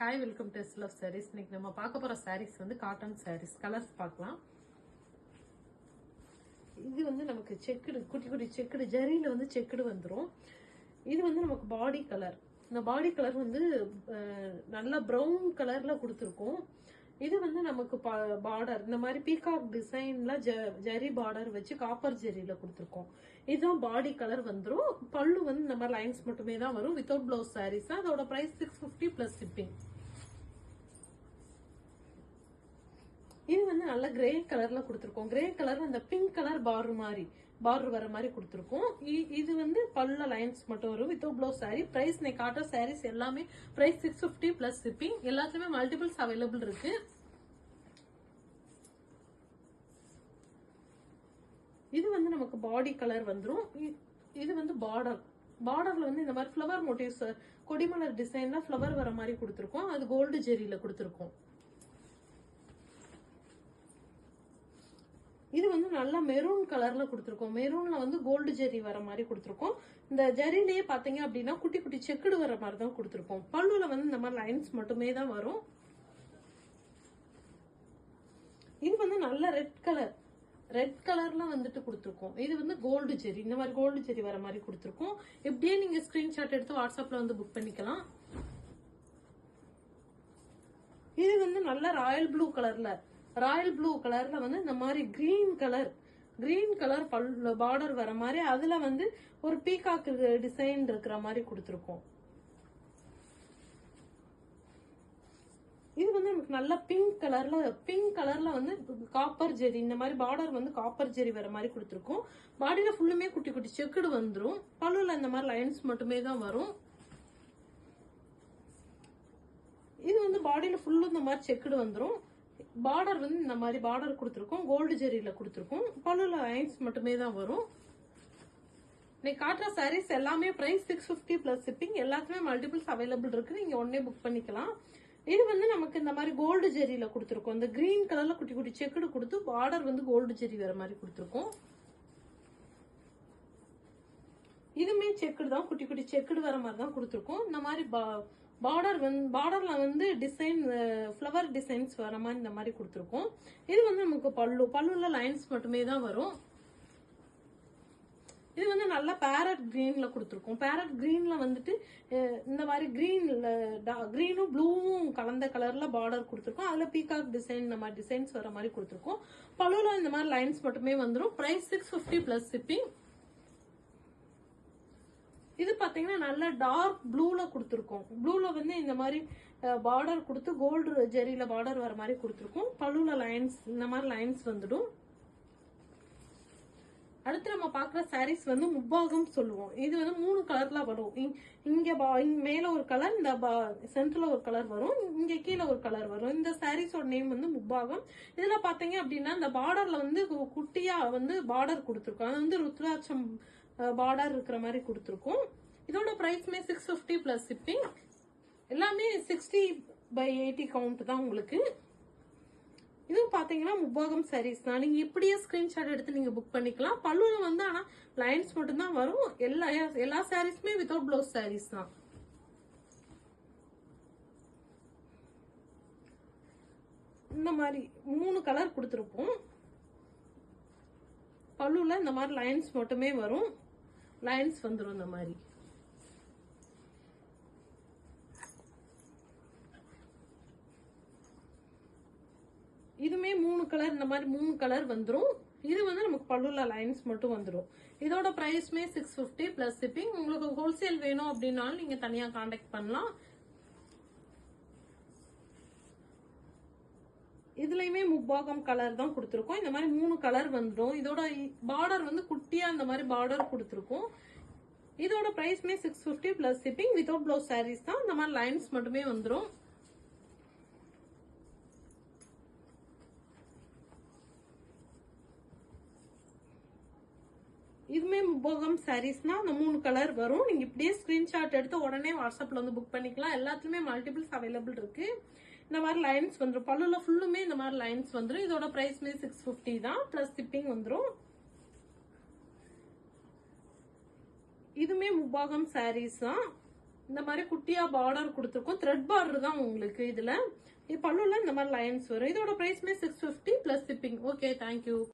Hi welcome to love sarees. இன்னைக்கு நம்ம பார்க்க போற சாரீஸ் வந்து காட்டன் சாரீஸ். கலர்ஸ் பார்க்கலாம். இது வந்து நமக்கு செக்குடு, குட்டி குட்டி செக்குடு ஜரியில வந்து செக்குடு வந்துடும். இது வந்து நமக்கு பாடி கலர். இந்த பாடி கலர் வந்து நல்லா ப்ரௌன் கலர்ல கொடுத்துருக்கோம். இது வந்து நமக்கு பார்டர் இந்த மாதிரி பீகாக் டிசைன்ல ஜரி பார்டர் வச்சு காப்பர் ஜரியில கொடுத்துருக்கோம். இதுதான் பாடி கலர் வந்துடும். பல்லு வந்து இந்த மாதிரி லைன்ஸ் மட்டுமே தான் வரும். Without blouse sarees. அதோட பிரைஸ் 650 பிளஸ் ஷிப்பிங். இது வந்து நல்ல கிரே கலர்ல கொடுத்துருக்கோம். கிரே கலர் அந்த பிங்க் கலர் பார்டர் வர மாதிரி கொடுத்துருக்கோம். இது வந்து பல்ல லைன்ஸ் மட்டும் வரும். Without blouse sorry. பிரைஸ் நீ காட்டுற சாரீஸ் எல்லாமே பிரைஸ் 650 பிளஸ் ஷிப்பிங். எல்லாத்துலயுமே மல்டிபிள்ஸ் அவைலபிள் இருக்கு. இது வந்து நமக்கு பாடி கலர் வந்துடும். இது வந்து பார்டர்ல வந்து இந்த மாதிரி ஃபிளவர் மோட்டிவ்ஸ், கொடிமலர் டிசைன்ல ஃபிளவர் வர மாதிரி கொடுத்துருக்கோம். அது கோல்டு ஜெரியில கொடுத்துருக்கோம். இது வந்து நல்லா மெரூன் கலர்ல கொடுத்துருக்கோம். மெரூன்ல வந்து கோல்டு ஜெரி வர மாதிரி கொடுத்துருக்கோம். இந்த ஜரிலேயே பாத்தீங்க அப்படின்னா குட்டி குட்டி செக்குடு வர மாதிரி தான் கொடுத்துருக்கோம். பல்லுல வந்து இந்த மாதிரி லைன்ஸ் மட்டுமே தான் வரும். இது வந்து நல்ல ரெட் கலர்ல வந்துட்டு கொடுத்துருக்கோம். இது வந்து கோல்டு ஜெரி, இந்த மாதிரி கோல்டு ஜெரி வர மாதிரி கொடுத்துருக்கோம். இப்படியே நீங்க ஸ்கிரீன்ஷாட் எடுத்து வாட்ஸ்அப்ல வந்து புக் பண்ணிக்கலாம். இது வந்து நல்ல ராயல் ப்ளூ கலர்ல வந்து இந்த மாதிரி கிரீன் கலர் பார்டர் வர மாதிரி அதுல வந்து ஒரு பீகாக் டிசைன் இருக்கிற மாதிரி கொடுத்துருக்கோம். இது வந்து நமக்கு நல்ல பிங்க் கலர்ல வந்து காப்பர் ஜெரி, இந்த மாதிரி பார்டர் வந்து காப்பர் ஜெரி வர மாதிரி கொடுத்துருக்கோம். பாடியில ஃபுல்லுமே குட்டி குட்டி செக்குடு வந்துடும். பல்லுல இந்த மாதிரி லைன்ஸ் மட்டுமே தான் வரும். இது வந்து பாடியில ஃபுல்லு இந்த மாதிரி செக்குடு வந்துடும். பார்டர் வந்து இந்த மாதிரி பார்டர் கொடுத்துருக்கோம். கோல்டு ஜெரியில கொடுத்துருக்கோம். பல்லுல லைன்ஸ் மட்டுமே தான் வரும். நீ காட்டுற சாரீஸ் எல்லாமே பிரைஸ் 650 பிளஸ் ஷிப்பிங். எல்லாத்துலயுமே மல்டிபிள்ஸ் அவைலபிள் இருக்கு. நீங்க உடனே புக் பண்ணிக்கலாம். இது வந்து நமக்கு இந்த மாதிரி கோல்டு ஜெரியில கொடுத்துருக்கோம். இந்த கிரீன் கலர்ல குட்டி குட்டி செக்குடு கொடுத்து பார்டர் வந்து கோல்டு ஜெரி வர மாதிரி கொடுத்துருக்கோம். இதுமே செக்குடு தான், குட்டி குட்டி செக்குடு வர மாதிரி தான் கொடுத்துருக்கோம். இந்த மாதிரி பார்டர்ல வந்து டிசைன் ஃபிளவர் டிசைன்ஸ் வர மாதிரி இந்த மாதிரி கொடுத்துருக்கோம். இது வந்து நமக்கு பல்லுல லைன்ஸ் மட்டுமே தான் வரும். இது வந்து நல்ல பேரட் கிரீன்ல கொடுத்துருக்கோம். பேரட் கிரீன்ல வந்துட்டு இந்த மாதிரி கிரீனும் ப்ளூவும் கலந்த கலர்ல பார்டர் கொடுத்துருக்கோம். அதுல பீகாக் டிசைன் இந்த மாதிரி டிசைன்ஸ் வர மாதிரி கொடுத்துருக்கோம். பல்லுல இந்த மாதிரி லைன்ஸ் மட்டுமே வந்துடும். Price 650 plus shipping. இது பாத்தீங்கன்னா நல்ல டார்க் ப்ளூல கொடுத்துருக்கோம். ப்ளூல வந்து இந்த மாதிரி பார்டர் கொடுத்து கோல்டு ஜெரியில பார்டர் வர மாதிரி கொடுத்துருக்கோம். பல்லுல லைன்ஸ் இந்த மாதிரி லைன்ஸ் வந்துடும். அடுத்து நம்ம பாக்குற சாரீஸ் வந்து முப்பாகம் சொல்லுவோம். இது வந்து 3 கலர்ல வரும். இங்க மேல ஒரு கலர், இந்த சென்டர்ல ஒரு கலர் வரும், இங்க கீழே ஒரு கலர் வரும். இந்த சாரீஸோட நேம் வந்து முப்பாகம். இதுல பாத்தீங்க அப்படின்னா இந்த பார்டர்ல வந்து குட்டியா வந்து பார்டர் கொடுத்துருக்கோம். அது வந்து ருத்ராட்சம் பார்டர் இருக்கிற மாதிரி கொடுத்துருக்கோம். இதோட பிரைஸ்மே 650 பிளஸ் ஷிப்பிங். எல்லாமே 60/80 கவுண்ட் தான் உங்களுக்கு. இது பாத்தீங்கன்னா முப்பாகம் சாரீஸ் தான். நீங்க இப்படியே ஸ்கிரீன்ஷாட் எடுத்து நீங்க புக் பண்ணிக்கலாம். பல்லுல வந்து ஆனா லைன்ஸ் மட்டும் தான் வரும். எல்லா சாரீஸ்மே வித்தவுட் பிளவுஸ் சாரீஸ் தான். இந்த மாதிரி 3 கலர் கொடுத்துருப்போம். பல்லுல இந்த மாதிரி லைன்ஸ் மட்டுமே வரும். லைன்ஸ் வந்துடும் இந்த மாதிரி. இதுமே 3 கலர், இந்த மாதிரி 3 கலர் வந்துடும். இது வந்து நமக்கு பல்லுல லைன்ஸ் மட்டும் வந்துடும். இதோட பிரைஸ்மே 650 பிளஸ் ஷிப்பிங். உங்களுக்கு ஹோல்சேல் வேணும் அப்படின்னாலும் நீங்க தனியா கான்டாக்ட் பண்ணலாம். இதுலயுமே முப்பாகம் கலர் தான் கொடுத்துருக்கோம். இந்த மாதிரி 3 கலர் வந்துடும். இதோட பார்டர் வந்து குட்டியா இந்த மாதிரி பார்டர் கொடுத்துருக்கோம். இதோட பிரைஸ்மே 650 plus shipping. Without blouse sarees தான். இந்த மாதிரி லைன்ஸ் மட்டுமே வந்துடும். இதுமே முப்பாகம் சாரீஸ்னா அந்த 3 கலர் வரும். நீங்க இப்படியே ஸ்கிரீன்ஷாட் எடுத்து உடனே வாட்ஸ்அப்ல வந்து புக் பண்ணிக்கலாம். எல்லாத்துலயுமே மல்டிபிள்ஸ் அவைலபிள் இருக்கு. இந்த மாதிரி லைன்ஸ் வந்துடும். பல்லுல ஃபுல்லுமே இந்த மாதிரி லைன்ஸ் வந்துடும். இதோட பிரைஸ்மே 650 தான். பிளஸ் ஷிப்பிங் வந்துடும். இதுமே முப்பாகம் சாரீஸ் தான். இந்த மாதிரி குட்டியா பார்டர் கொடுத்துருக்கோம். த்ரெட் பார்டர் தான் உங்களுக்கு இதுல. பல்லுல இந்த மாதிரி லைன்ஸ் வரும். இதோட பிரைஸ்மே 650 பிளஸ் ஷிப்பிங். Okay, thank you.